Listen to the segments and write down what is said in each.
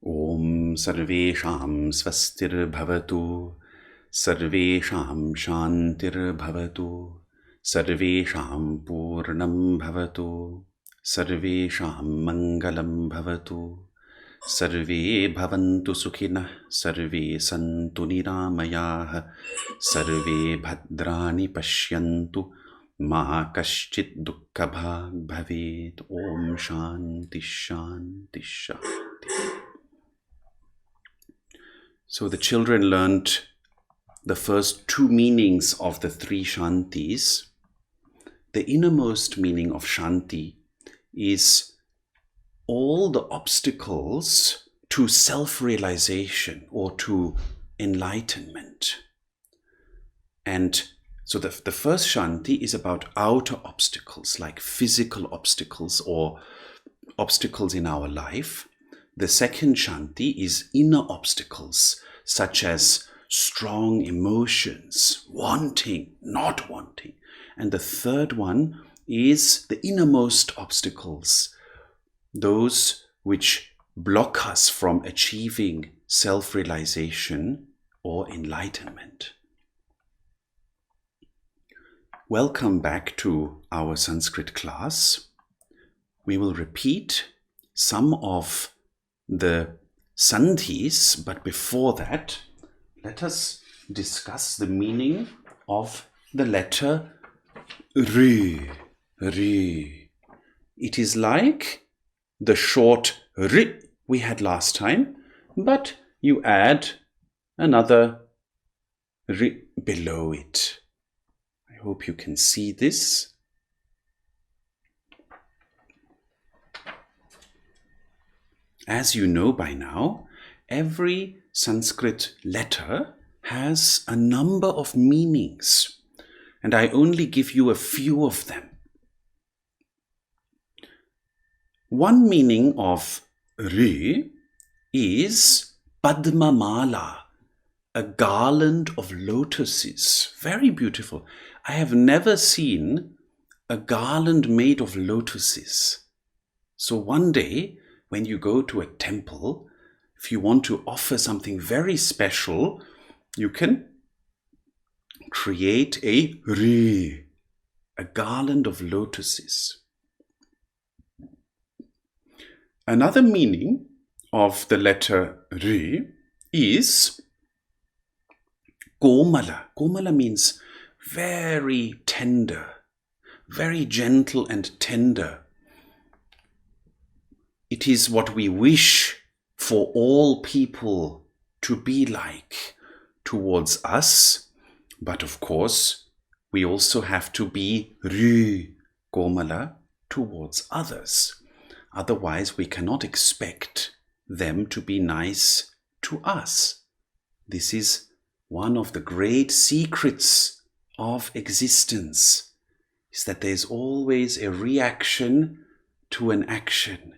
Om Sarvesham Svastir Bhavatu, Sarvesham Shantir Bhavatu, Sarvesham Purnam Bhavatu, Sarvesham Mangalam Bhavatu, Sarve Bhavantu Sukhinah, Sarve Santu Niramayah, Sarve Bhadrani Pashyantu, Ma Kaschit Dukkha Bhag Bhavet. Om Shanti Shanti Shanti. So the children learned the first two meanings of the three Shantis. The innermost meaning of Shanti is all the obstacles to self-realization or to enlightenment. And so the first Shanti is about outer obstacles, like physical obstacles or obstacles in our life. The second Shanti is inner obstacles, such as strong emotions, wanting, not wanting. And the third one is the innermost obstacles, those which block us from achieving self-realization or enlightenment. Welcome back to our Sanskrit class. We will repeat some of the sandhis, but before that, let us discuss the meaning of the letter Rr. Rr. It is like the short R we had last time, but you add another R below it. I hope you can see this. As you know by now, every Sanskrit letter has a number of meanings, and I only give you a few of them. One meaning of Rr is Padmamala, a garland of lotuses. Very beautiful. I have never seen a garland made of lotuses. So one day, when you go to a temple, if you want to offer something very special, you can create a Rr, a garland of lotuses. Another meaning of the letter Rr is Komala. Komala means very tender, very gentle and tender. It is what we wish for all people to be like towards us. But of course, we also have to be Rr, Komala, towards others. Otherwise, we cannot expect them to be nice to us. This is one of the great secrets of existence, is that there's always a reaction to an action.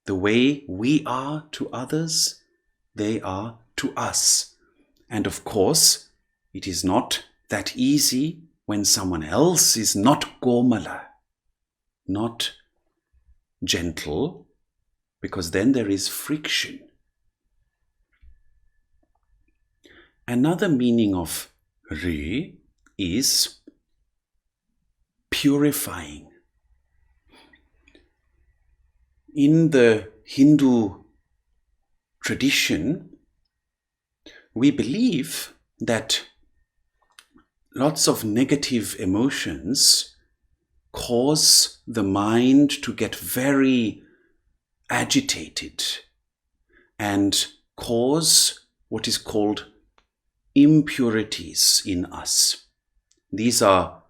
The way we are to others, they are to us. And of course, it is not that easy when someone else is not Komala, not gentle, because then there is friction. Another meaning of Rr is purifying. In the Hindu tradition, we believe that lots of negative emotions cause the mind to get very agitated and cause what is called impurities in us. These are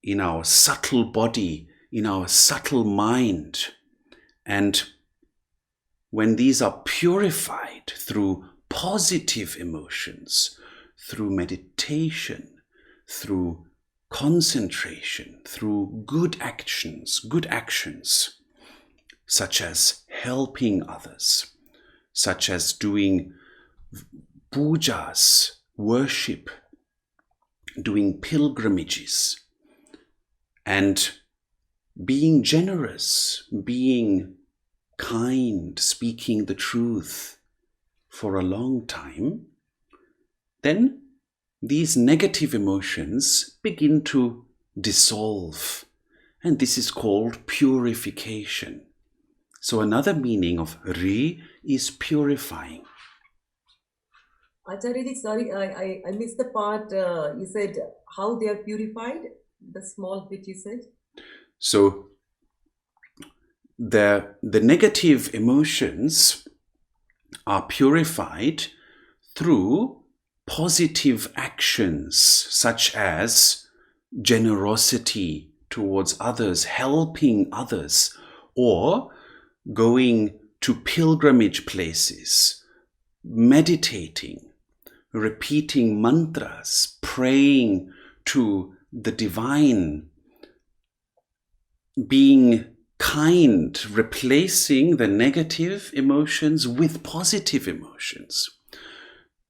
in our subtle body, in our subtle mind. And when these are purified through positive emotions, through meditation, through concentration, through good actions, such as helping others, such as doing pujas, worship, doing pilgrimages, and being generous, being kind, speaking the truth for a long time, then these negative emotions begin to dissolve. And this is called purification. So another meaning of Rr is purifying. Acharya, sorry, I missed the part. You said how they are purified, the small bit you said. So the negative emotions are purified through positive actions such as generosity towards others, helping others, or going to pilgrimage places, meditating, repeating mantras, praying to the divine, being kind, replacing the negative emotions with positive emotions.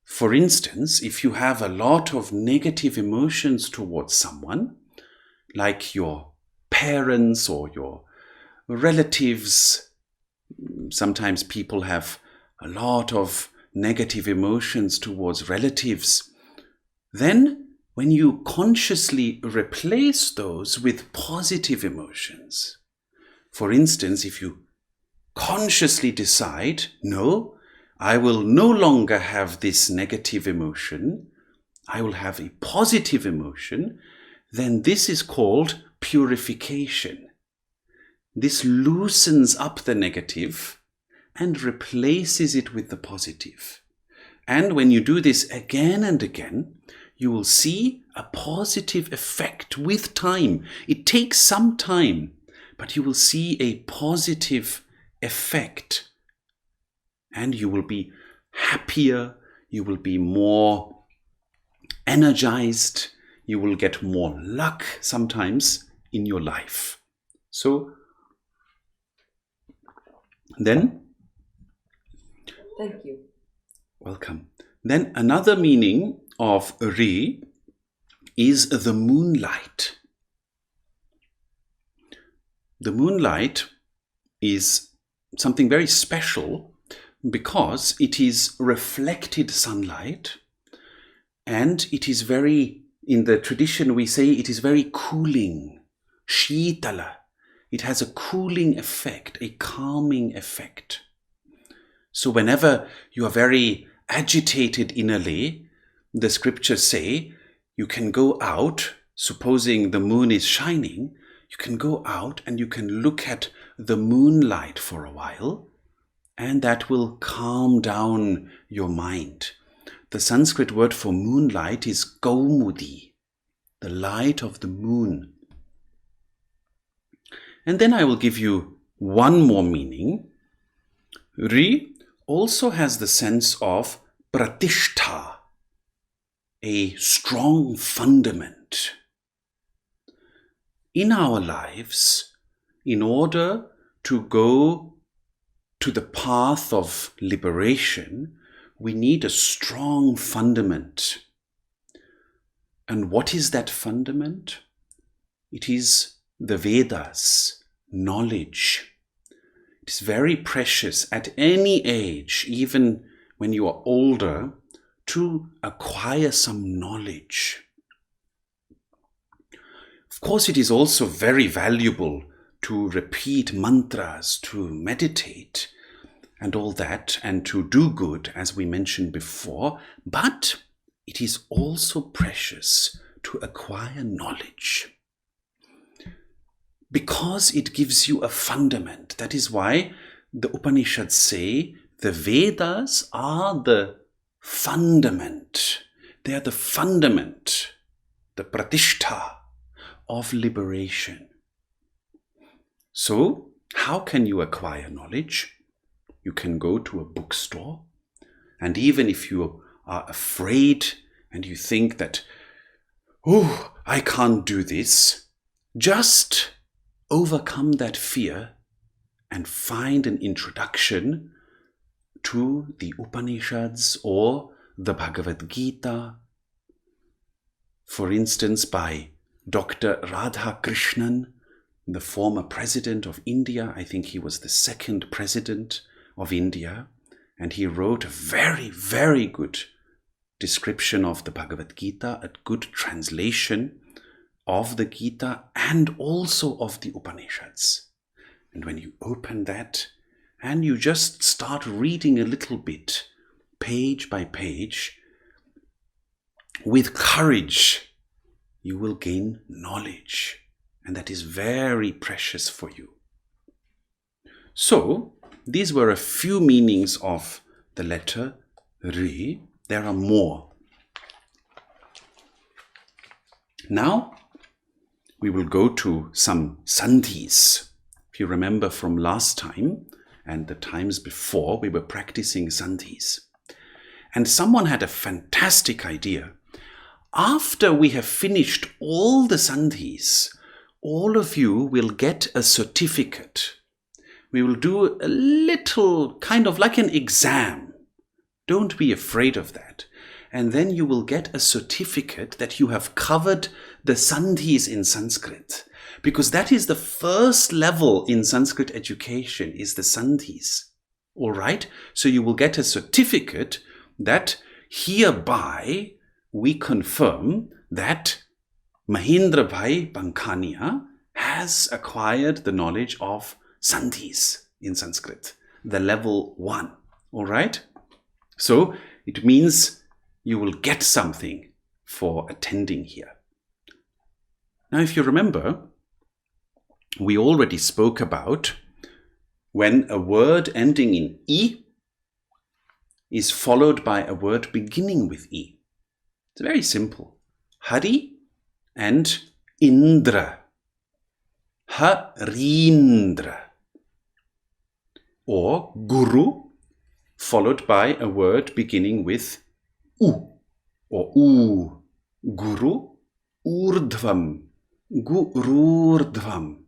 For instance, if you have a lot of negative emotions towards someone, like your parents or your relatives, sometimes people have a lot of negative emotions towards relatives, then when you consciously replace those with positive emotions, for instance, if you consciously decide, no, I will no longer have this negative emotion, I will have a positive emotion, then this is called purification. This loosens up the negative and replaces it with the positive. And when you do this again and again, you will see a positive effect with time. It takes some time, but you will see a positive effect. And you will be happier, you will be more energized, you will get more luck sometimes in your life. So then, thank you. Welcome. Then another meaning of Rr is the moonlight. The moonlight is something very special because it is reflected sunlight, and it is very, in the tradition we say it is very cooling, shitala. It has a cooling effect, a calming effect. So whenever you are very agitated innerly, the scriptures say you can go out, supposing the moon is shining, you can go out and you can look at the moonlight for a while, and that will calm down your mind. The Sanskrit word for moonlight is Gaumudi, the light of the moon. And then I will give you one more meaning. Rr also has the sense of pratishtha, a strong fundament. In our lives, in order to go to the path of liberation, we need a strong fundament. And what is that fundament? It is the Vedas, knowledge. It is very precious at any age, even when you are older, to acquire some knowledge. Of course, it is also very valuable to repeat mantras, to meditate, and all that, and to do good, as we mentioned before, but it is also precious to acquire knowledge, because it gives you a fundament. That is why the Upanishads say the Vedas are the fundament. They are the fundament, the pratishtha of liberation. So, how can you acquire knowledge? You can go to a bookstore, and even if you are afraid and you think that, oh, I can't do this, just overcome that fear and find an introduction to the Upanishads or the Bhagavad Gita, for instance by Dr. Radha Krishnan, the former president of India. I think he was the second president of India. And he wrote a very, very good description of the Bhagavad Gita, a good translation of the Gita and also of the Upanishads. And when you open that and you just start reading a little bit, page by page, with courage, you will gain knowledge. And that is very precious for you. So, these were a few meanings of the letter Rr. There are more. Now, we will go to some sandhis. If you remember from last time and the times before, we were practicing sandhis. And someone had a fantastic idea. After we have finished all the sandhis, all of you will get a certificate. We will do a little, kind of like an exam. Don't be afraid of that. And then you will get a certificate that you have covered the sandhis in Sanskrit. Because that is the first level in Sanskrit education, is the sandhis. All right? So you will get a certificate that hereby we confirm that Mahendra Bhai Bankhania has acquired the knowledge of sandhis in Sanskrit, the level 1. All right? So it means you will get something for attending here. Now, if you remember, we already spoke about when a word ending in I is followed by a word beginning with I. It's very simple. Hari and Indra. Harindra. Or Guru, followed by a word beginning with U or U. Guru, Urdhvam, Gururdhvam.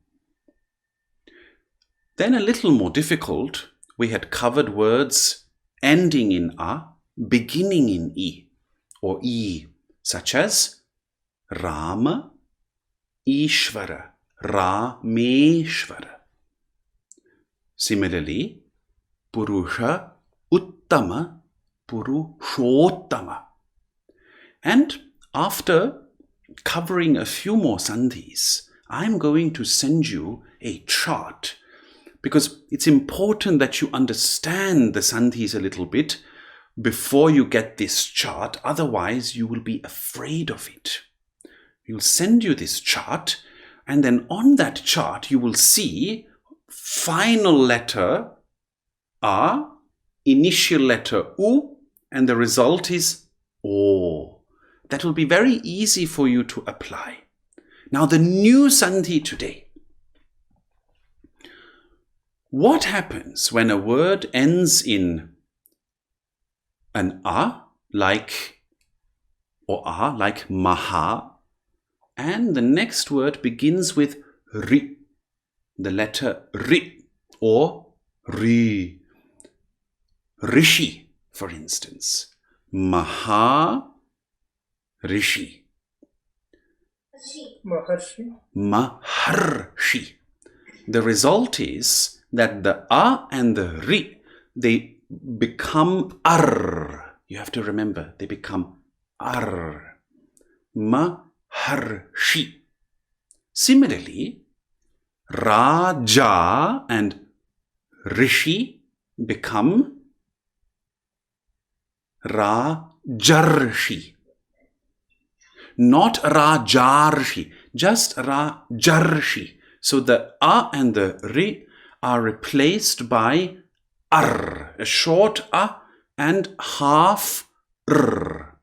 Then a little more difficult, we had covered words ending in A, beginning in I or I, such as Rama, Ishvara, Rameshvara. Similarly, Purusha, Uttama, Purushottama. And after covering a few more sandhis, I'm going to send you a chart, because it's important that you understand the sandhis a little bit before you get this chart. Otherwise, you will be afraid of it. We'll send you this chart, and then on that chart, you will see final letter A, initial letter U, and the result is O. That will be very easy for you to apply. Now, the new sandhi today. What happens when a word ends in an A, like Maha, and the next word begins with Ri, the letter Ri, or Ri. Rishi, for instance. Maha Rishi. Maharshi. The result is that the A and the Ri, they become Ar. You have to remember, they become Ar. Maharshi. Similarly, Raja and Rishi become Rajarshi. Not Rajarshi, just Rajarshi. So the A and the Ri are replaced by Ar, a short A and half R.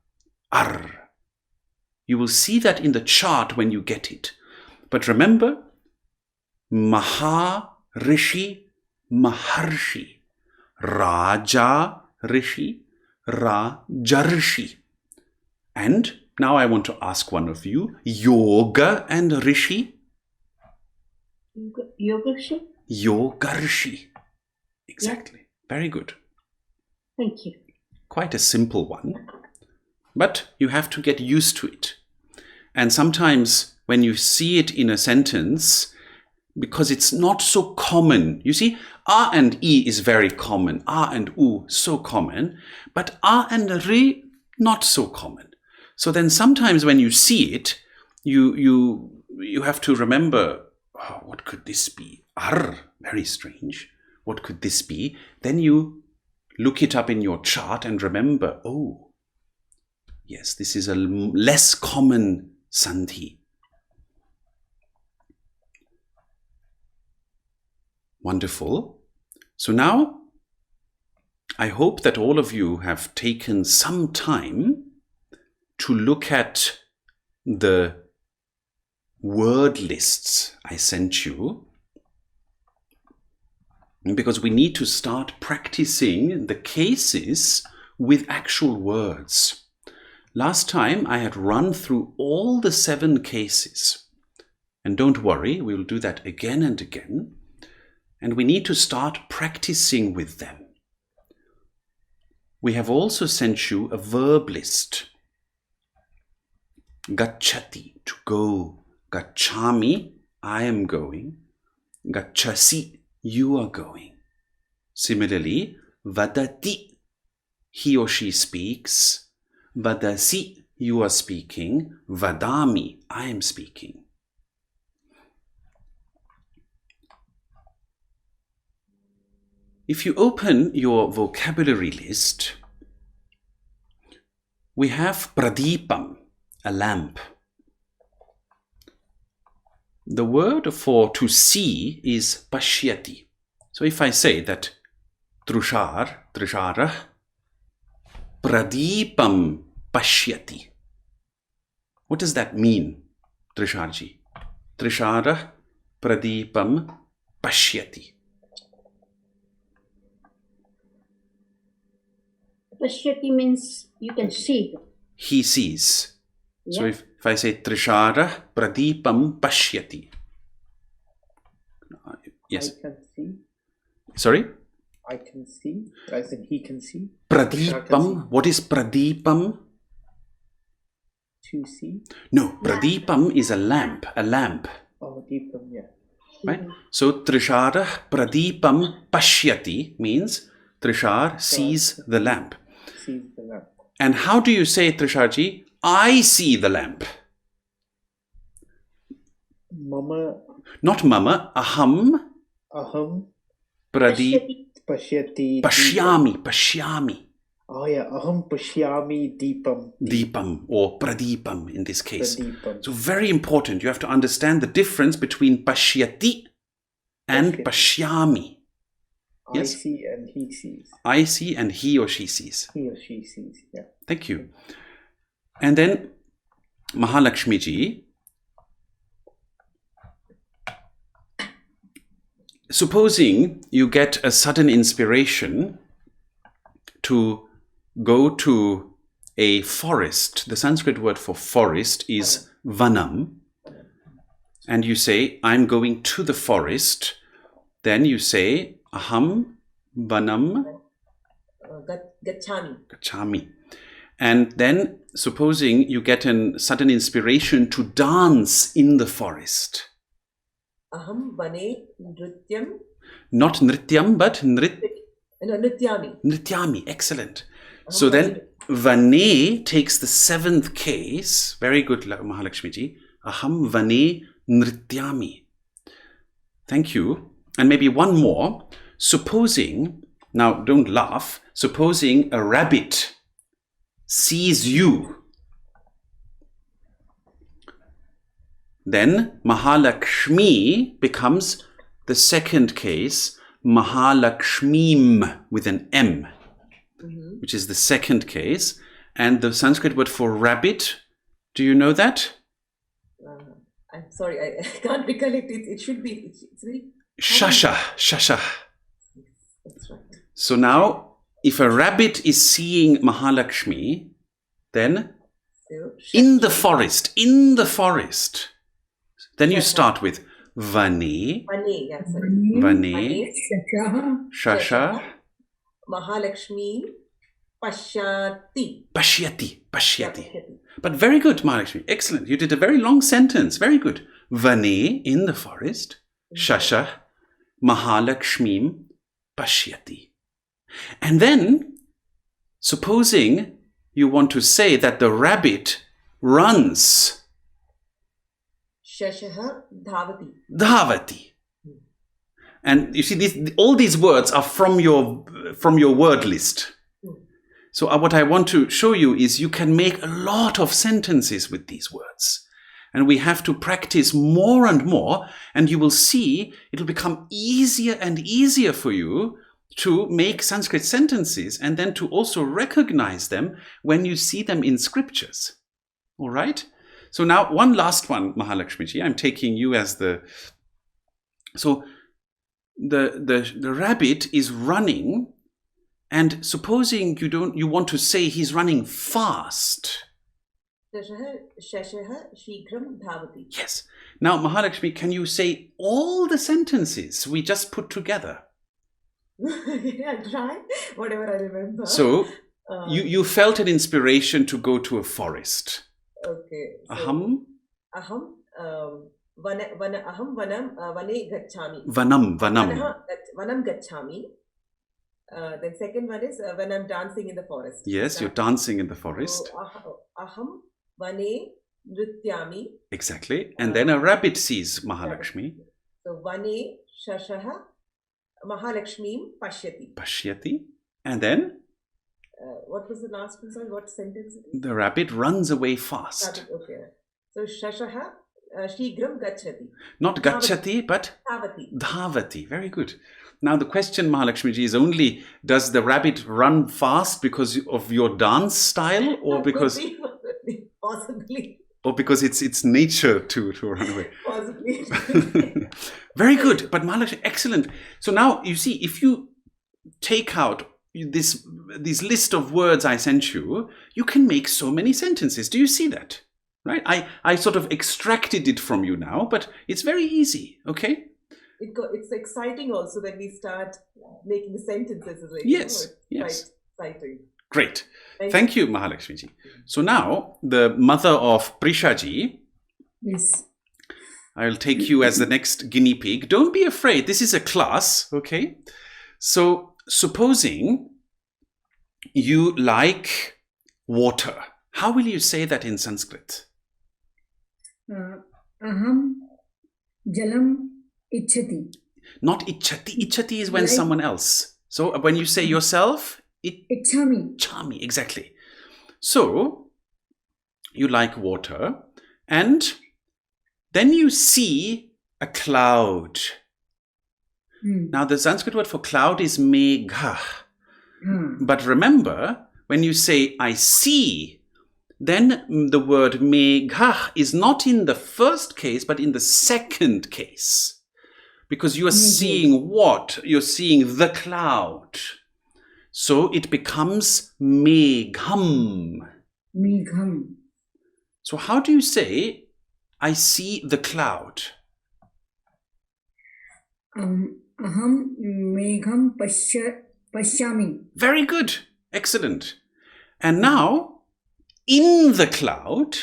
Ar. You will see that in the chart when you get it. But remember, Maha Rishi, Maharshi, Raja Rishi, Rajarshi. And now I want to ask one of you, Yoga and Rishi? Yogarshi? Yogarshi. Exactly. Yeah. Very good. Thank you. Quite a simple one, but you have to get used to it. And sometimes when you see it in a sentence, because it's not so common. You see, A and E is very common. A and U, so common. But A and R, not so common. So then sometimes when you see it, you have to remember, oh, what could this be? Rr, very strange. What could this be? Then you look it up in your chart and remember, oh, yes, this is a less common sandhi. Wonderful. So now, I hope that all of you have taken some time to look at the word lists I sent you, because we need to start practicing the cases with actual words. Last time I had run through all the 7 cases. And don't worry, we'll do that again and again. And we need to start practicing with them. We have also sent you a verb list. Gacchati, to go. Gacchami, I am going. Gacchasi, you are going. Similarly, vadati, he or she speaks. Vadasi, you are speaking. Vadami, I am speaking. If you open your vocabulary list, we have pradipam, a lamp. The word for to see is pashyati. So if I say that trishara, pradipam pashyati. What does that mean, Trisharji? Trishara, pradipam pashyati. Pashyati means you can see them. He sees. Yeah. So if I say Trishara Pradipam Pashyati. Yes. I can see. Sorry? I can see. As in he can see. Pradipam. What is Pradipam? To see. No, Pradipam is a lamp. A lamp. Oh, deepam, yeah. Right? So Trishara Pradipam Pashyati means Trishar sees the lamp. Sees the lamp. And how do you say, Trisharji? I see the lamp. Mama. Not mama. Aham. Aham. Pradip. Pashyati. Pashyami. Pashyami. Oh yeah. Aham pashyami deepam. Deepam or pradipam in this case. Pradipam. So very important. You have to understand the difference between pashyati and pashyami. Yes? I see and he sees. I see and he or she sees. He or she sees. Yeah. Thank you. And then Mahalakshmi ji, supposing you get a sudden inspiration to go to a forest. The Sanskrit word for forest is vanam. And you say, I'm going to the forest. Then you say, aham vanam gacchami. And then supposing you get a sudden inspiration to dance in the forest. Aham vane nrityam. Not nrityam, but Nrityami. nrityami. Excellent. So then vane takes the 7th case. Very good, Mahalakshmi ji. Aham vane nrityami. Thank you. And maybe one more. Supposing, now don't laugh, supposing a rabbit sees you, then Mahalakshmi becomes the 2nd case, Mahalakshmim with an M, which is the 2nd case. And the Sanskrit word for rabbit, do you know that? I'm sorry, I can't recollect it. It should be, it's very... Shasha. That's right. So now, if a rabbit is seeing Mahalakshmi, then So, in the forest, then you start with Vane, Vane, yeah, sorry. Vane, Shasha, Mahalakshmi Pashyati. Pashyati. But very good, Mahalakshmi. Excellent. You did a very long sentence. Very good. Vane, in the forest. Shasha Mahalakshmim Pashyati. And then, supposing you want to say that the rabbit runs, Shashaha Dhavati. Dhavati. And you see, all these words are from your word list. So what I want to show you is you can make a lot of sentences with these words. And we have to practice more and more, and you will see it'll become easier and easier for you to make Sanskrit sentences and then to also recognize them when you see them in scriptures. All right? So now one last one, Mahalakshmiji. I'm taking you as the... So the rabbit is running, and supposing you want to say he's running fast. Shashaha Shighram Dhavati. Yes. Now, Mahalakshmi, can you say all the sentences we just put together? I'll try whatever I remember. So, you felt an inspiration to go to a forest. Okay. So, Aham Aham vane gacchami. Vanam. Vanam gacchami. Then second one is when I'm dancing in the forest. Yes, you're dancing in the forest. So, aham vane nrityami. Exactly. And then a rabbit sees Mahalakshmi. So vane shashaha Mahalakshmim pashyati. Pashyati. And then What was the last one? Sorry, what sentence? the rabbit runs away fast. Okay. So shashaha shighram gacchati. Not gacchati, but Dhavati. dhavati. Very good. Now the question, Mahalakshmiji, is only, does the rabbit run fast because of your dance style, or because Possibly. or because it's nature to run away? Possibly. Very good. But Mahalakshmi, excellent. So now you see, if you take out this list of words I sent you, you can make so many sentences. Do you see that? Right? I sort of extracted it from you now, but it's very easy. Okay? It's exciting also when we start making sentences. Like, Yes, it's exciting. Great. Thank you, Mahalakshmiji. So now, the mother of Prishaji, Yes. I'll take you as the next guinea pig. Don't be afraid. This is a class, okay? So, supposing you like water. How will you say that in Sanskrit? Aham jalam ichchati. Not ichchati. Ichchati is when Like- someone else. So, when you say yourself, Ichchami. Chami, exactly. So, you like water, and then you see a cloud. Now, the Sanskrit word for cloud is megha. But remember, when you say I see, then the word megha is not in the first case, but in the second case. Because you are seeing what? You're seeing the cloud. So it becomes megham. Megham. So how do you say, I see the cloud? Aham megham pashyami. Very good. Excellent. And now, in the cloud,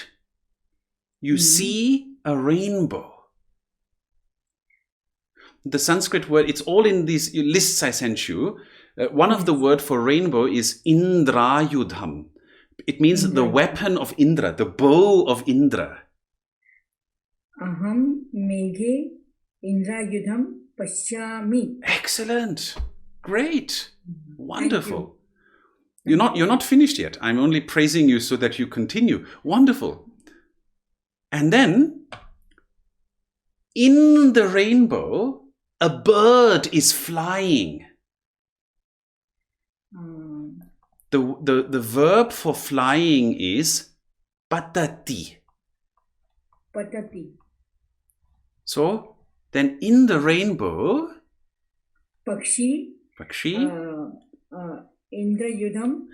you see a rainbow. The Sanskrit word, it's all in these lists I sent you. One of the word for rainbow is Indrayudham. It means the weapon of Indra, the bow of Indra. Aham meghe indrayudham pashyami. Excellent. Great. Wonderful. You're not finished yet. I'm only praising you so that you continue. Wonderful. And then, in the rainbow, a bird is flying. The verb for flying is patati. Patati. So, then in the rainbow, Pakshi. Pakshi, Indrayudham.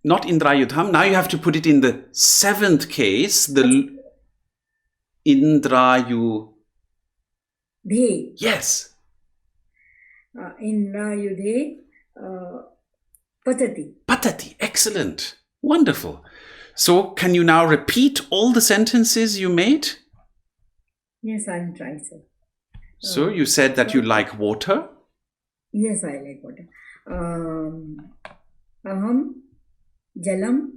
not Indrayudham. Now you have to put it in the seventh case, the Indrayu. Dhe. Yes. Indrayudhe. Patati. Patati. Excellent. Wonderful. So, can you now repeat all the sentences you made? Yes, I'll try, sir. So you said that you like water. Yes, I like water. Aham jalam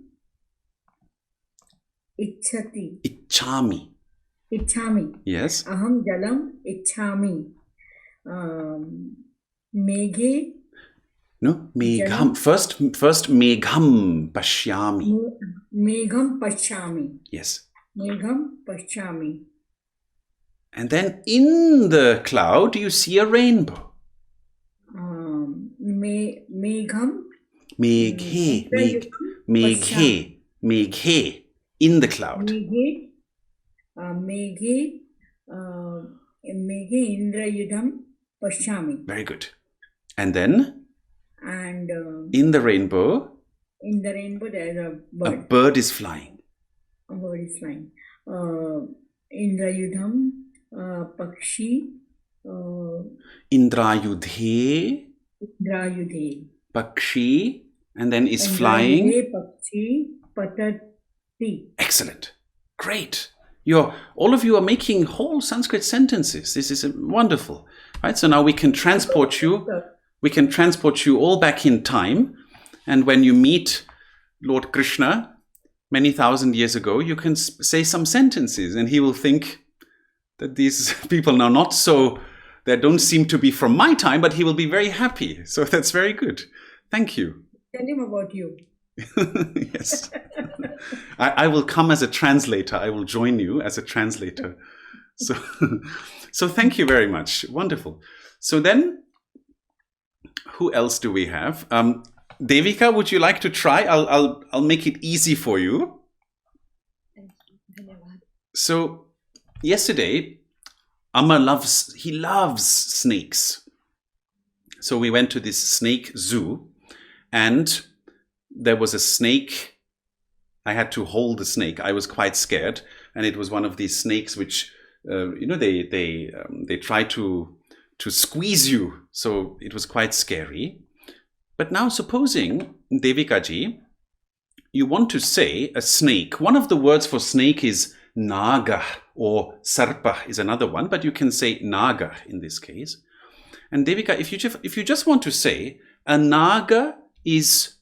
ichhati. Ichchami. Ichhami. Yes. Aham jalam ichhami. Meghe No, megham. jalam First megham pashyami. megham pashyami. Yes. Megham pashyami. And then in the cloud, you see a rainbow. Megham Meghe, meghe, meghe, in the cloud. Meghe Meghe Indrayudham Pashyami. Very good. And then And in the rainbow, in the rainbow there is a a bird. bird is flying. A bird is flying. Indrayudham Pakshi Indrayudhe, Indrayudhe. pakshi, and then is flying. Indrayudhe Pakshi Patati. Excellent. Great. All of you are making whole Sanskrit sentences. This is wonderful. Right? So now we can transport you. We can transport you all back in time. And when you meet Lord Krishna many thousand years ago, you can say some sentences and he will think that these people are not so, they don't seem to be from my time, but he will be very happy. So that's very good. Thank you. Tell him about you. Yes. I will come as a translator. I will join you as a translator. So thank you very much. Wonderful. So then, who else do we have? Devika, would you like to try? I'll make it easy for you. So yesterday, Amma loves snakes. So we went to this snake zoo, and there was a snake. I had to hold the snake. I was quite scared, and it was one of these snakes which, they try to squeeze you. So it was quite scary. But now, supposing, Devika ji, you want to say a snake. One of the words for snake is naga, or sarpa is another one, but you can say naga in this case. And Devika, if you just want to say a naga is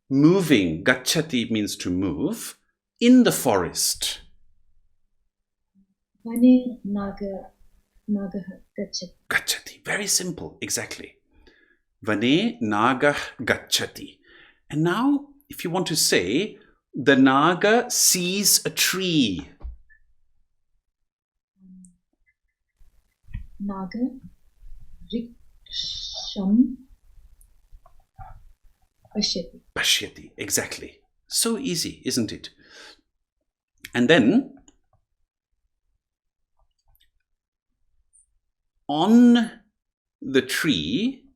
moving, gacchati means to move, in the forest. Vane nagah gacchati. Gacchati, very simple, exactly. Vane nagah gacchati. And now, if you want to say, the naga sees a tree. Naga riksham pashyati. Pashyati, exactly. So easy, isn't it? And then, on the tree,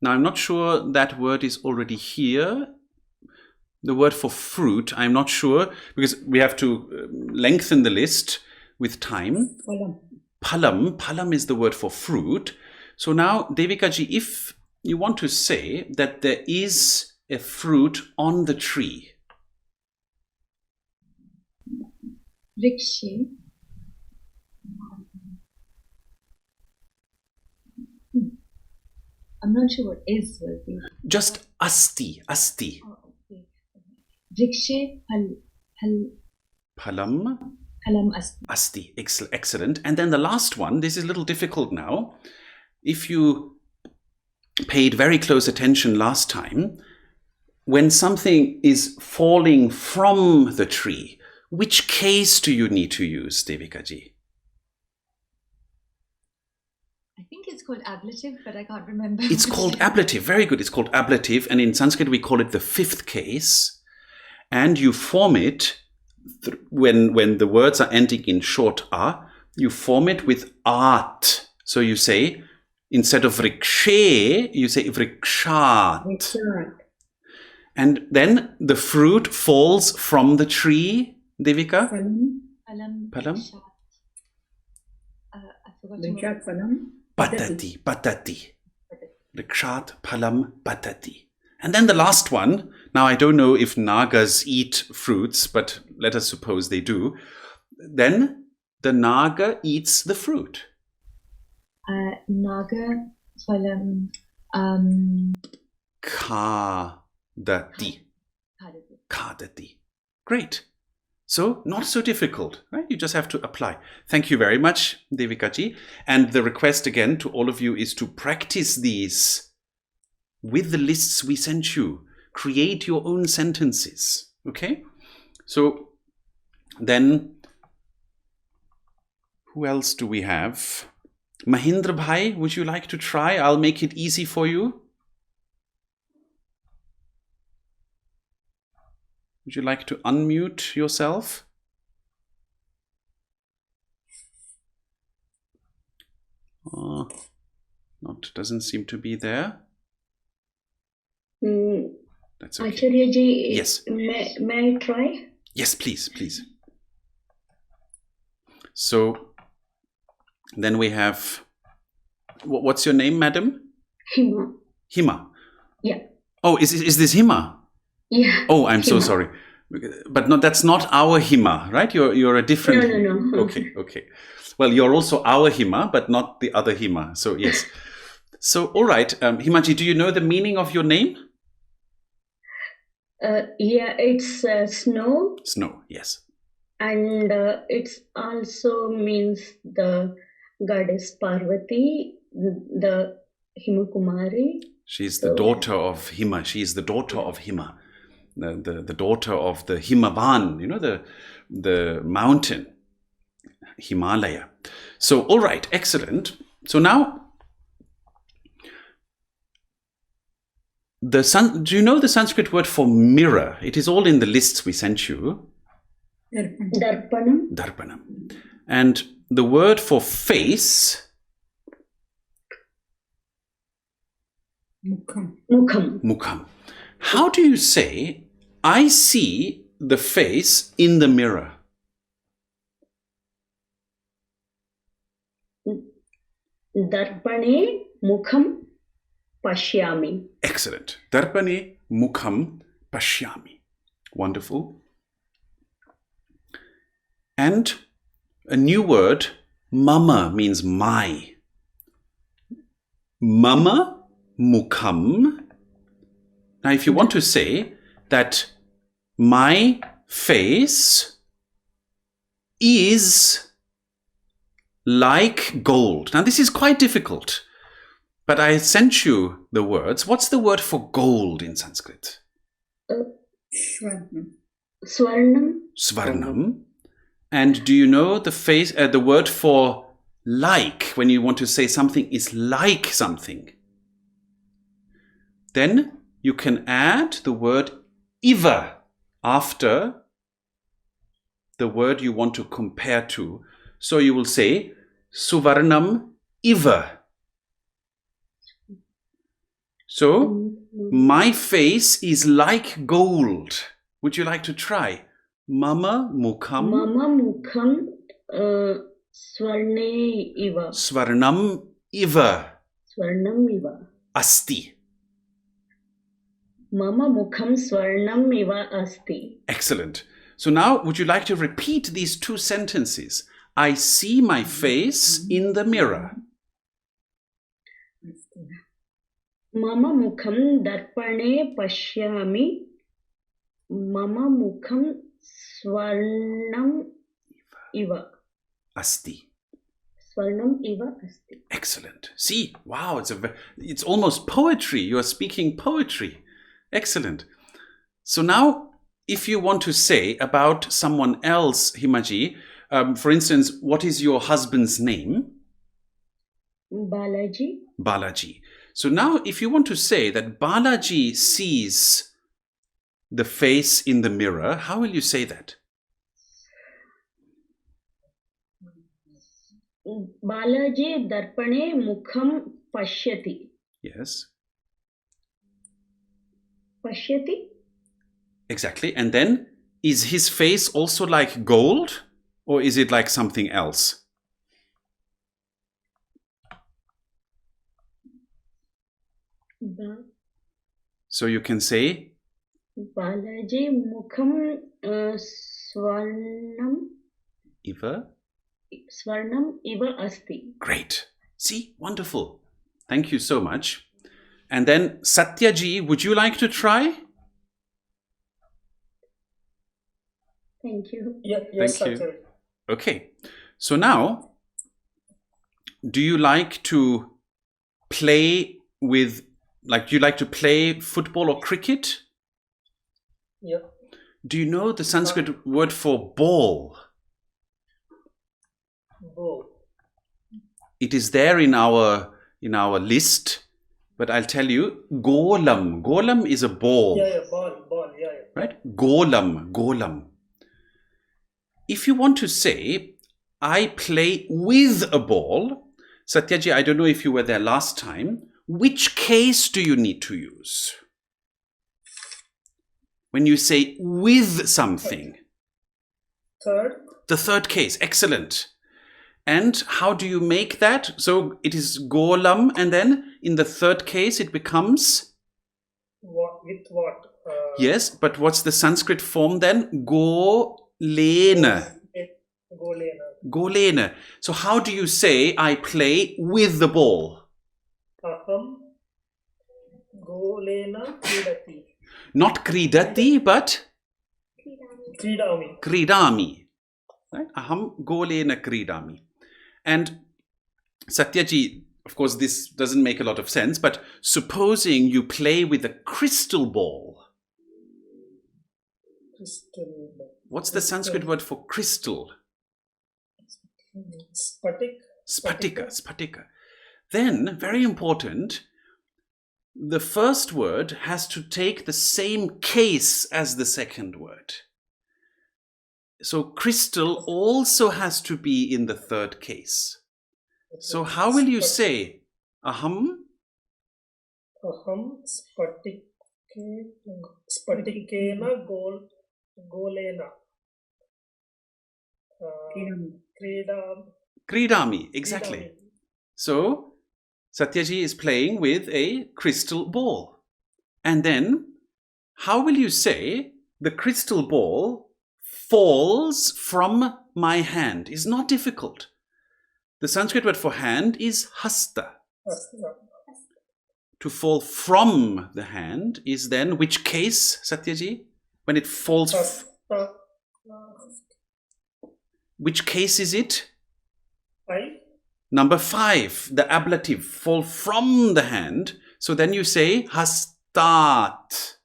now I'm not sure that word is already here. The word for fruit, I'm not sure, because we have to lengthen the list with time. Phalam. Phalam is the word for fruit. So now, Devika ji, if you want to say that there is a fruit on the tree. Rikshe. I'm not sure what is will be. Just asti. Oh, okay. Rikshe Phalam. phalam asti. Asti. Excellent. And then the last one, this is a little difficult now. If you paid very close attention last time, when something is falling from the tree, which case do you need to use, Devika ji? I think it's called ablative, but I can't remember. It's called ablative. Very good. It's called ablative. And in Sanskrit, we call it the fifth case. And you form it when the words are ending in short a, you form it with art. So you say, instead of rikshe, you say vrikshat. And then the fruit falls from the tree, Devika? Phalam. Phalam. Phalam? I forgot Vrikshat phalam. Patati. Rikshat phalam patati. And then the last one, now I don't know if nagas eat fruits, but let us suppose they do. Then the naga eats the fruit. Naga Phalam. Khadati. Khadati. Khadati. Great. So, not so difficult, right? You just have to apply. Thank you very much, Devikaji. And the request again to all of you is to practice these with the lists we sent you. Create your own sentences, okay? So, then, who else do we have? Mahindra Bhai, would you like to try? I'll make it easy for you. Would you like to unmute yourself? Doesn't seem to be there. That's okay. Acharya ji, Yes. May I try? Yes, please, please. So, then we have, what's your name, madam? Hima. Hima. Yeah. Oh, is this Hima? Yeah. Oh, I'm so Hima. sorry. But no, that's not our Hima, right? You're a different. No. Okay. Well, you're also our Hima, but not the other Hima. So yes. So all right, Himaji, do you know the meaning of your name? Yeah, it's snow, Snow. Yes. and it also means the goddess Parvati, the Himakumari. She's the daughter of Hima. She is the daughter of Hima, the daughter of the Himavan. You know, the mountain, Himalaya. So all right, excellent. So now, do you know the Sanskrit word for mirror? It is all in the lists we sent you. Darpanam. Darpanam. And the word for face. Mukham. How do you say, I see the face in the mirror? Darpane mukham pashyami. Excellent. Darpane mukham pashyami. Wonderful. And a new word, mama means my. Mama mukham. Now, if you want to say that my face is like gold. Now, this is quite difficult, but I sent you the words. What's the word for gold in Sanskrit? Swarnam. Svarnam. And do you know the word for like, when you want to say something is like something? Then you can add the word iva after the word you want to compare to. So you will say, Suvarnam iva. So, my face is like gold. Would you like to try? Mama mukham. Mama mukham swarne iva. Svarnam iva. Swarnam iva. Asti. Mama mukham swarnam iva asti. Excellent. So now, would you like to repeat these two sentences? I see my face in the mirror. Mama mukham darpane pashyami. Mama mukham swarnam iva. Asti. Swarnam iva asti. Excellent. See, wow, it's almost poetry. You are speaking poetry. Excellent. So now, if you want to say about someone else, Himaji, for instance, what is your husband's name? Balaji. Balaji. So now, if you want to say that Balaji sees the face in the mirror, how will you say that? Balaji darpane mukham pashyati. Yes. Pashyati? Exactly. And then, is his face also like gold? Or is it like something else? So you can say, Balaji mukham swarnam Iva. iva asti. Great. See, wonderful. Thank you so much. And then Satyaji, would you like to try? Thank you. Yeah, yes, Thank you. Acharya. Okay. So now, do you like to play with, do you like to play football or cricket? Yeah. Do you know the Sanskrit word for ball? Bow. It is there in our list, but I'll tell you, golam. Golam is a ball. Yeah, ball, yeah. Right? Golam. If you want to say, I play with a ball, Satyaji, I don't know if you were there last time, which case do you need to use? When you say with something. Third, The third case, excellent. And how do you make that? So it is golam, and then in the third case it becomes? what with what? Yes, but what's the Sanskrit form then? Golena. Golena. Golena. So how do you say I play with the ball? Aham golena kridati. Not kridati, but Kridami. kridami. Right? Aham golena kridami. And Satyaji, of course, this doesn't make a lot of sense, but supposing you play with a crystal ball. Crystal. What's the Sanskrit word for crystal? Spatik. Spatika. Then, very important, the first word has to take the same case as the second word. So crystal also has to be in the third case. So how will you say aham? Aham spatikena golena. Kridami, exactly. So Satyaji is playing with a crystal ball. And then how will you say the crystal ball falls from my hand? Is not difficult. The Sanskrit word for hand is hasta. To fall from the hand is then which case, Satyaji? When it falls, which case is it? Number 5, the ablative, fall from the hand. So then you say hastat.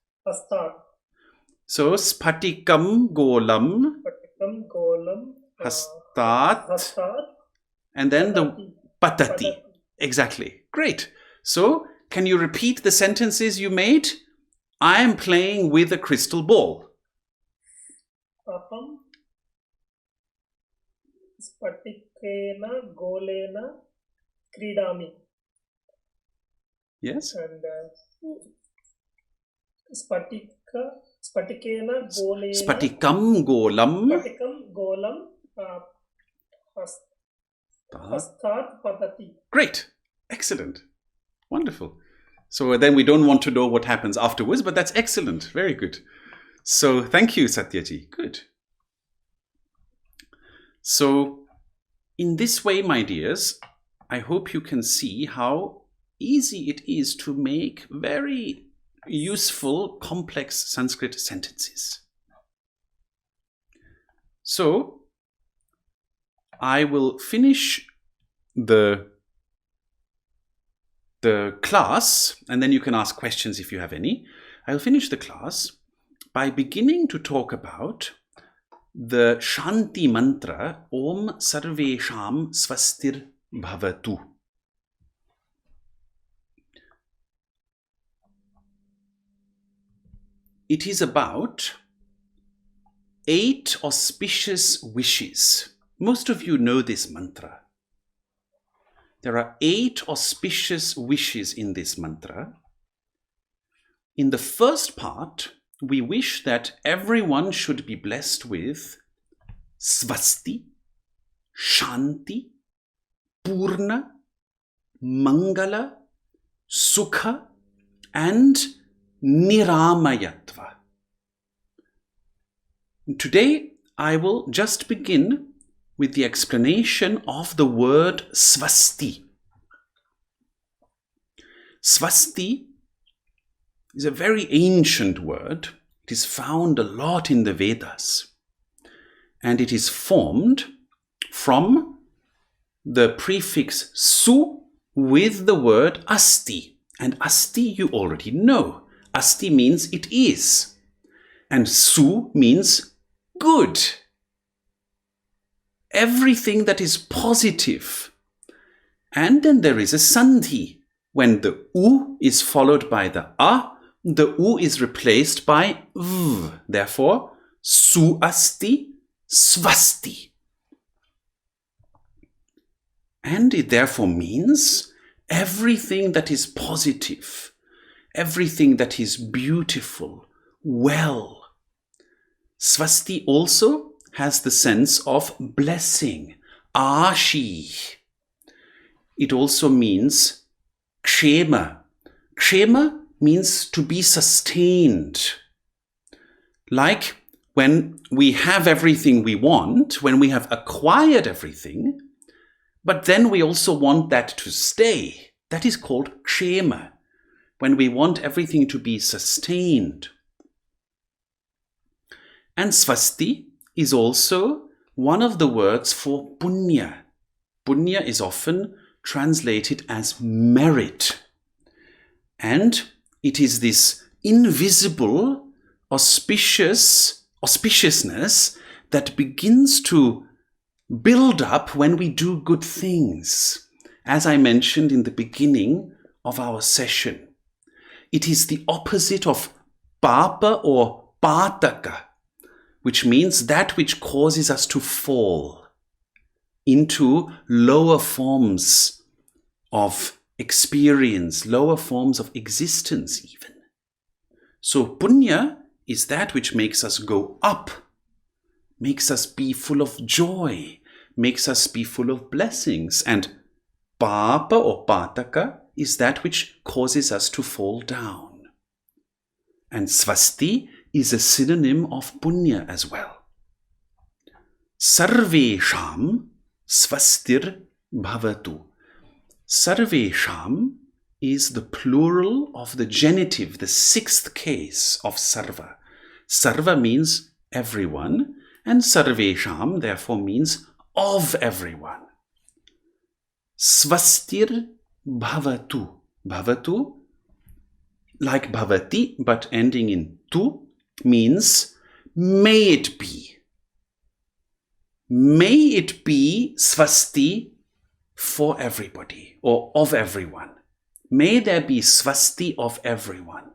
So spatikam golam, hastat, and then the patati. Exactly. Great. So can you repeat the sentences you made? I am playing with a crystal ball. Aham spatikena golena kridami. Yes? And spatikena golena. Spatikam golam. Spatikam golam hastat patati. Great. Excellent. Wonderful. So then we don't want to know what happens afterwards, but that's excellent. Very good. So thank you, Satyaji. Good. So in this way, my dears, I hope you can see how easy it is to make very useful, complex Sanskrit sentences. So I will finish the class, and then you can ask questions if you have any. I'll finish the class by beginning to talk about the Shanti mantra, Om Sarvesham Svastir Bhavatu. It is about 8 auspicious wishes. Most of you know this mantra. There are 8 auspicious wishes in this mantra. In the first part, we wish that everyone should be blessed with Svasti, Shanti, Purna, Mangala, Sukha, and Niramayatva. Today, I will just begin with the explanation of the word Svasti. Svasti is a very ancient word. It is found a lot in the Vedas. And it is formed from the prefix su with the word asti. And asti you already know. Asti means it is. And su means good. Everything that is positive. And then there is a sandhi. When the u is followed by the u is replaced by v. Therefore, su asti svasti. And it therefore means everything that is positive, everything that is beautiful, well. Svasti also has the sense of blessing, ashi. It also means kshema. Kshema means to be sustained. Like when we have everything we want, when we have acquired everything, but then we also want that to stay. That is called kshema, when we want everything to be sustained. And svasti is also one of the words for punya. Punya is often translated as merit. And it is this invisible auspiciousness that begins to build up when we do good things. As I mentioned in the beginning of our session, it is the opposite of papa or pataka, which means that which causes us to fall into lower forms of experience, lower forms of existence even. So punya is that which makes us go up, makes us be full of joy, makes us be full of blessings. And papa or pataka is that which causes us to fall down. And svasti is a synonym of punya as well. Sarvesham svastir bhavatu. Sarvesham is the plural of the genitive, the sixth case of sarva. Sarva means everyone, and sarvesham therefore means of everyone. Svastir bhavatu. Bhavatu, like bhavati, but ending in tu, means may it be. May it be svasti for everybody, or of everyone. May there be svasti of everyone.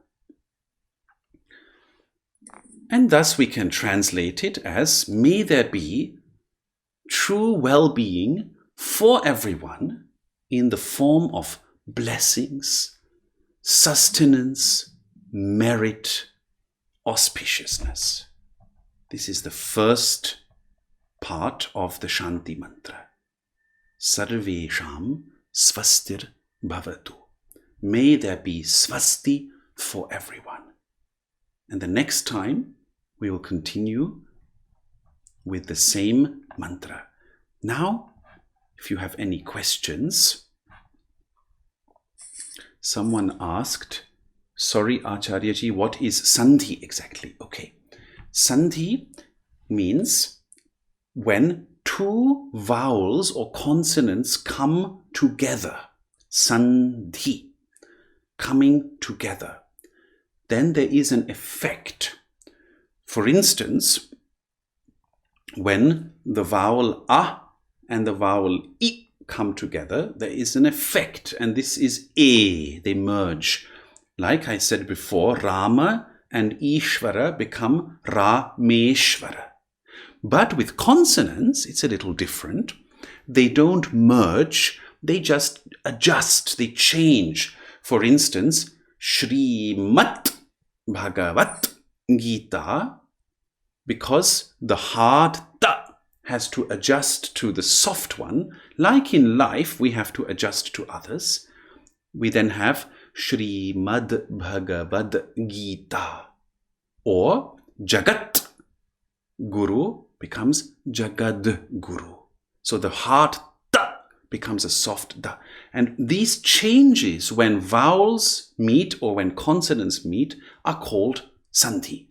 And thus we can translate it as, may there be true well-being for everyone in the form of blessings, sustenance, merit, auspiciousness. This is the first part of the Shanti mantra. Sarvesham svastir bhavatu. May there be svasti for everyone. And the next time we will continue with the same mantra. Now, if you have any questions, someone asked, sorry Acharyaji, what is sandhi exactly? Okay. Sandhi means when two vowels or consonants come together. Sandhi, coming together. Then there is an effect. For instance, when the vowel a and the vowel I come together, there is an effect, and this is a. They merge. Like I said before, Rama and Ishvara become Rameshvara. But with consonants, it's a little different. They don't merge, they just adjust, they change. For instance, Shrimat Bhagavat Gita, because the hard ta has to adjust to the soft one, like in life we have to adjust to others, we then have Shrimad Bhagavad Gita. Or Jagat Guru becomes Jagad Guru. So the hard ta becomes a soft da. And these changes when vowels meet or when consonants meet are called sandhi.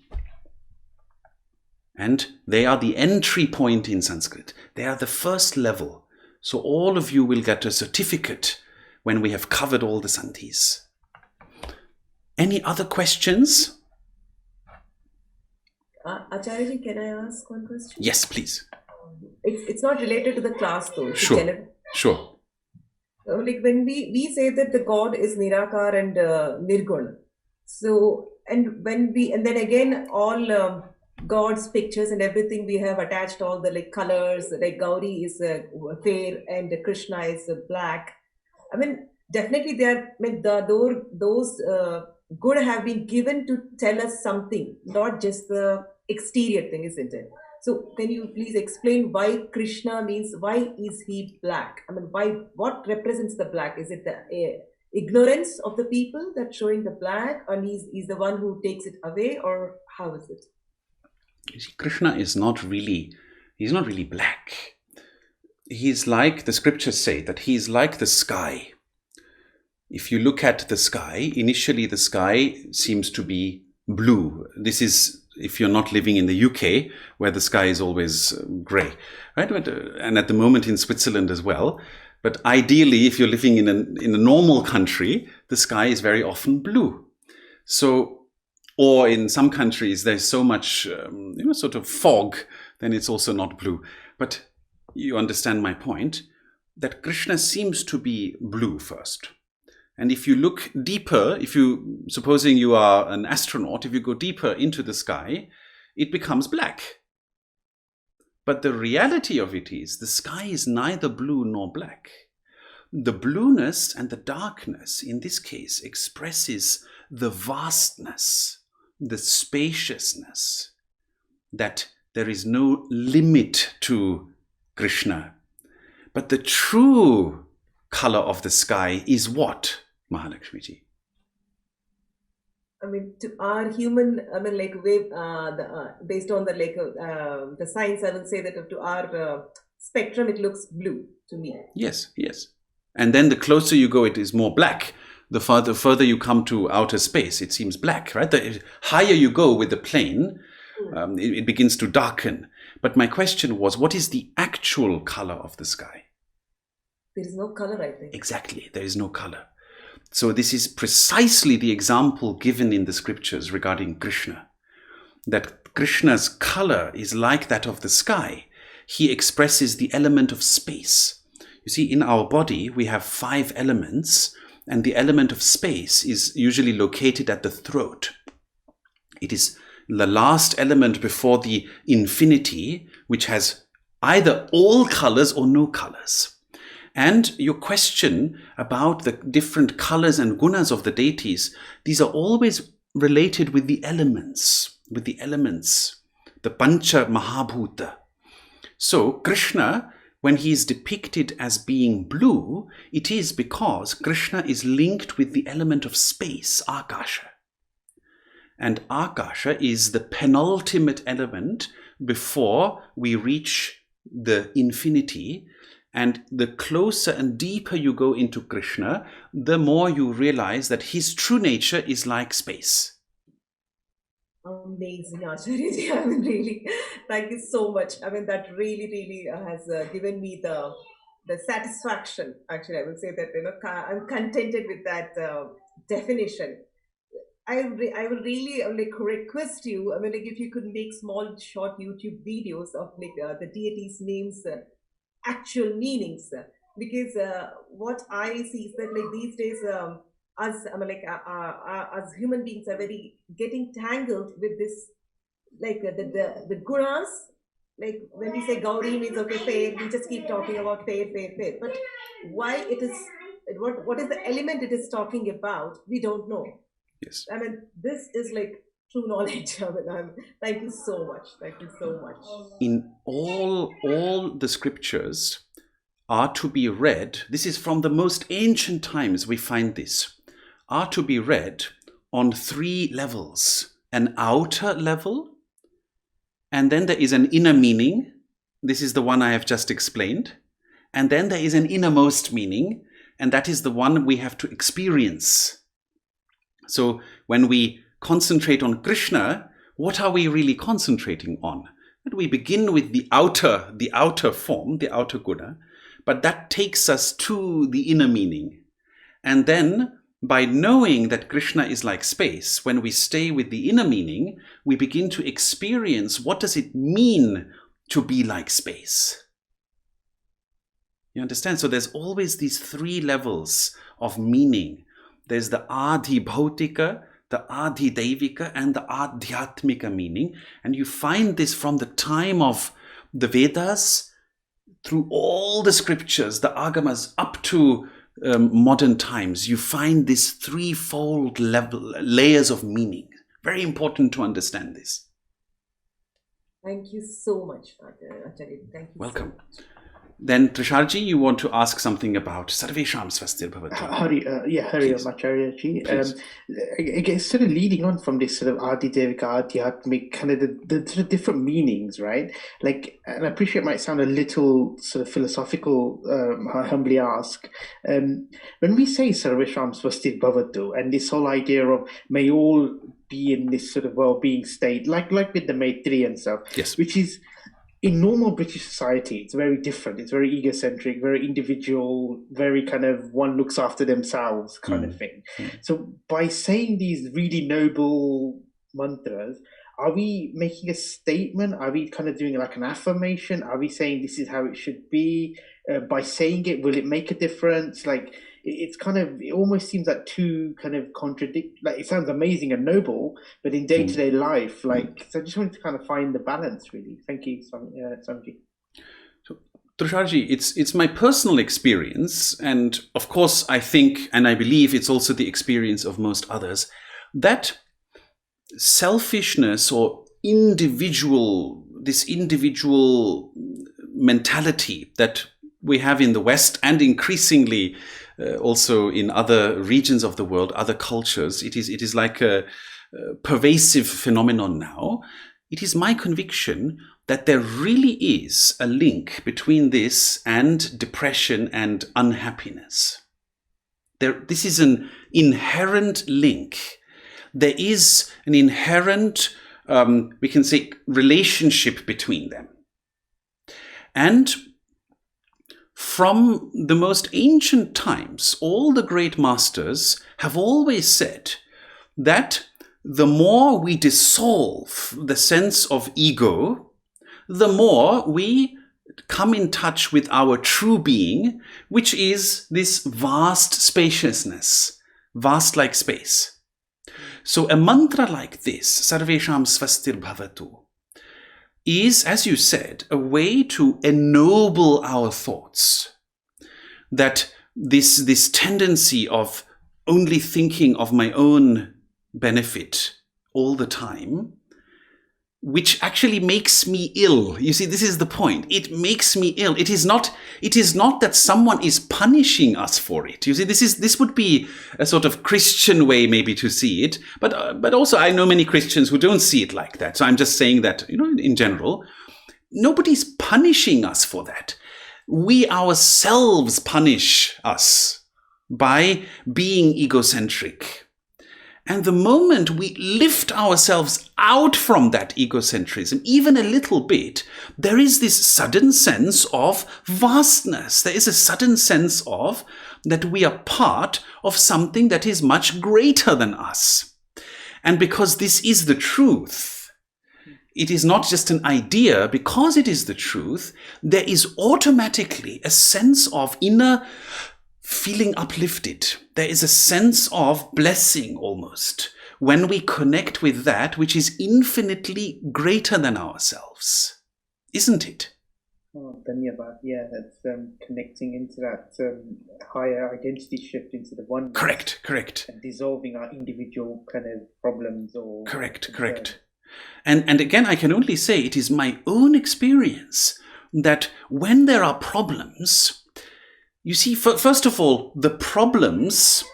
And they are the entry point in Sanskrit. They are the first level. So all of you will get a certificate when we have covered all the sandhis. Any other questions? Acharya, can I ask one question? Yes, please. It's not related to the class though. It's Sure. general. Sure. Like when we say that the God is Nirakar and Nirgun. So, and then again, all God's pictures and everything, we have attached all the like colors, like Gauri is fair and Krishna is black. I mean, definitely those good have been given to tell us something, not just the exterior thing, isn't it? So can you please explain why Krishna means, why is he black? I mean, what represents the black? Is it the ignorance of the people that's showing the black, or he's the one who takes it away, or how is it? You see, Krishna is he's not really black. He's like, the scriptures say that he's like the sky. If you look at the sky, initially the sky seems to be blue. This is if you're not living in the UK, where the sky is always grey, right? And at the moment in Switzerland as well. But ideally, if you're living in a normal country, the sky is very often blue. So, or in some countries, there's so much, sort of fog, then it's also not blue. But you understand my point, that Krishna seems to be blue first. And if you look deeper, supposing you are an astronaut, if you go deeper into the sky, it becomes black. But the reality of it is, the sky is neither blue nor black. The blueness and the darkness, in this case, expresses the vastness, the spaciousness, that there is no limit to Krishna. But the true color of the sky is what, Mahalakshmiji? I mean, to our human, I mean, like based on the science, I will say that to our spectrum, it looks blue to me. Yes, yes. And then the closer you go, it is more black. The further you come to outer space, it seems black, right? The higher you go with the plane, it begins to darken. But my question was, what is the actual color of the sky? There is no color, I think. Exactly, there is no color. So this is precisely the example given in the scriptures regarding Krishna. That Krishna's color is like that of the sky. He expresses the element of space. You see, in our body, we have 5 elements, and the element of space is usually located at the throat. It is the last element before the infinity, which has either all colors or no colors. And your question about the different colors and gunas of the deities, these are always related with the elements, the Pancha Mahabhuta. So Krishna, when he is depicted as being blue, it is because Krishna is linked with the element of space, Akasha. And Akasha is the penultimate element before we reach the infinity. And the closer and deeper you go into Krishna, the more you realize that his true nature is like space. Amazing, Acharya. I mean, really, thank you so much. I mean, that really has given me the satisfaction. Actually, I will say that I'm contented with that definition. I will really request you. I mean, like if you could make small, short YouTube videos of the deities' names. Actual meanings, because what I see is that these days as human beings are very getting tangled with this, the gunas. Like when we say Gauri means okay fair, we just keep talking about fair, but why it is, what is the element it is talking about, we don't know. Yes. I mean, this is like true knowledge. I mean, thank you so much. In all the scriptures are to be read, this is from the most ancient times we find this, are to be read on 3 levels. An outer level, and then there is an inner meaning. This is the one I have just explained. And then there is an innermost meaning, and that is the one we have to experience. So when we concentrate on Krishna, what are we really concentrating on? And we begin with the outer form, the outer guna, but that takes us to the inner meaning. And then by knowing that Krishna is like space, when we stay with the inner meaning, we begin to experience what does it mean to be like space. You understand? So there's always these three levels of meaning. There's the Adi Bhautika, the Adi Devika, and the Adhyatmika meaning. And you find this from the time of the Vedas, through all the scriptures, the Agamas, up to modern times. You find this threefold layers of meaning. Very important to understand this. Thank you so much, Acharya. Thank you. Welcome. Then, Trisharji, you want to ask something about Sarvesham Svastir Bhavatu. Hari Acharya-ji. I guess sort of leading on from this sort of Adi Devika, Adhyatmik, kind of the sort of different meanings, right? Like, and I appreciate it might sound a little sort of philosophical, I humbly ask. When we say Sarvesham Svastir Bhavatu, and this whole idea of may all be in this sort of well-being state, like with the Maitri and stuff, yes, which is, in normal British society, it's very different. It's very egocentric, very individual, very kind of one looks after themselves kind of thing. So by saying these really noble mantras, are we making a statement? Are we kind of doing like an affirmation? Are we saying this is how it should be? By saying it, will it make a difference? Like, it's kind of, it almost seems like two kind of contradict, like it sounds amazing and noble, but in day-to-day life, like, so I just wanted to kind of find the balance, really. Thank you, Swamiji. So, Trisharji, it's my personal experience, and of course I think, and I believe it's also the experience of most others, that selfishness or this individual mentality that we have in the West, and increasingly also in other regions of the world, other cultures, it is like a pervasive phenomenon now. It is my conviction that there really is a link between this and depression and unhappiness. This is an inherent link. There is an inherent, we can say, relationship between them. And from the most ancient times, all the great masters have always said that the more we dissolve the sense of ego, the more we come in touch with our true being, which is this vast spaciousness, vast like space. So a mantra like this, Sarvesham Svastir Bhavatu, is, as you said, a way to ennoble our thoughts. That this tendency of only thinking of my own benefit all the time, which actually makes me ill. You see, this is the point. It makes me ill. It is not that someone is punishing us for it. You see, this would be a sort of Christian way maybe to see it. But also I know many Christians who don't see it like that. So I'm just saying that, in general, nobody's punishing us for that. We ourselves punish us by being egocentric. And the moment we lift ourselves out from that egocentrism, even a little bit, there is this sudden sense of vastness. There is a sudden sense of that we are part of something that is much greater than us. And because this is the truth, it is not just an idea. Because it is the truth, there is automatically a sense of inner feeling uplifted. There is a sense of blessing almost when we connect with that which is infinitely greater than ourselves. Isn't it? Oh, Dhanyabad. Yeah, that's connecting into that higher identity shift into the one. Correct. And dissolving our individual kind of problems or... Correct. And again, I can only say it is my own experience that when there are problems, you see, first of all, the problems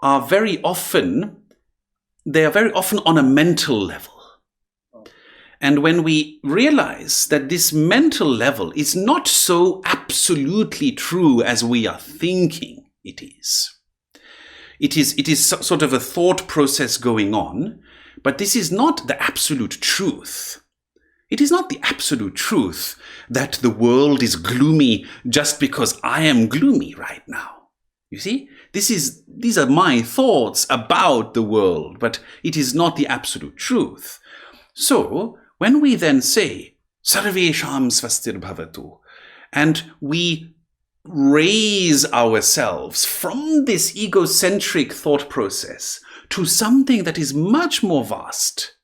are very often on a mental level. And when we realize that this mental level is not so absolutely true as we are thinking it is sort of a thought process going on, but this is not the absolute truth. It is not the absolute truth that the world is gloomy just because I am gloomy right now. You see, these are my thoughts about the world, but it is not the absolute truth. So, when we then say, Sarvesham Svastir Bhavatu, and we raise ourselves from this egocentric thought process to something that is much more vast,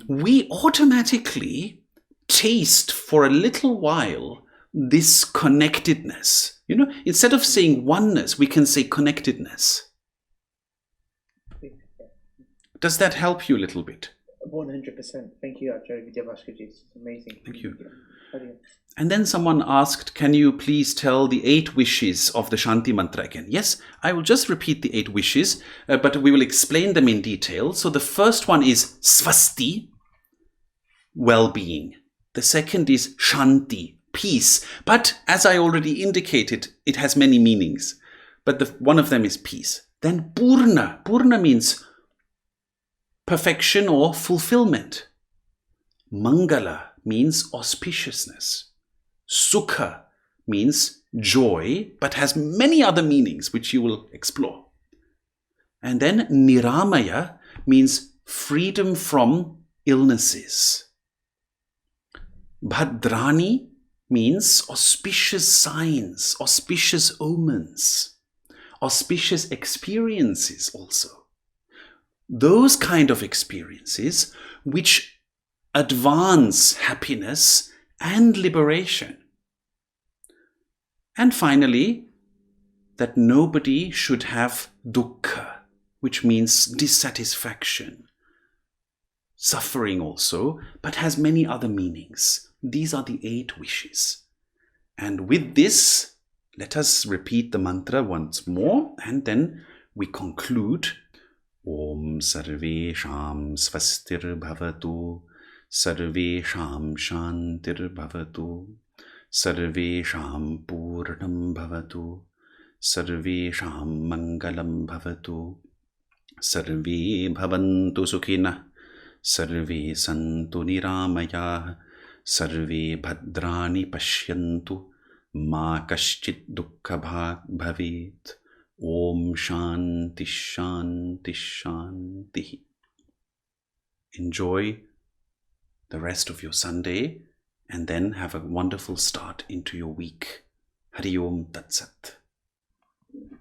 we automatically taste for a little while this connectedness. You know, instead of saying oneness, we can say connectedness. Does that help you a little bit? 100%. Thank you, Acharya Vidyabhaskar. It's amazing. Thank you. Yeah. And then someone asked, can you please tell the 8 wishes of the Shanti Mantra again? Yes, I will just repeat the 8 wishes, but we will explain them in detail. So the first one is Svasti, well-being. The second is Shanti, peace. But as I already indicated, it has many meanings. But one of them is peace. Then Purna. Purna means perfection or fulfillment. Mangala means auspiciousness. Sukha means joy, but has many other meanings which you will explore. And then Niramaya means freedom from illnesses. Bhadrani means auspicious signs, auspicious omens, auspicious experiences also. Those kind of experiences which advance happiness and liberation. And finally, that nobody should have dukkha, which means dissatisfaction, suffering also, but has many other meanings. These are the 8 wishes. And with this, let us repeat the mantra once more, and then we conclude. Om Sarvesham Svastir Bhavatu, Sarvesham Shantir Bhavatu, Sarvesham Purnam Bhavatu, Sarvesham Mangalam Bhavatu, Sarve Bhavantu Sukhina, Sarve Santu Niramaya, Sarve Bhadrani Pashyantu, Ma Kaschit Dukkha Bhavet. Om Shanti Shanti Shanti. Enjoy the rest of your Sunday and then have a wonderful start into your week. Hari Om Tat Sat.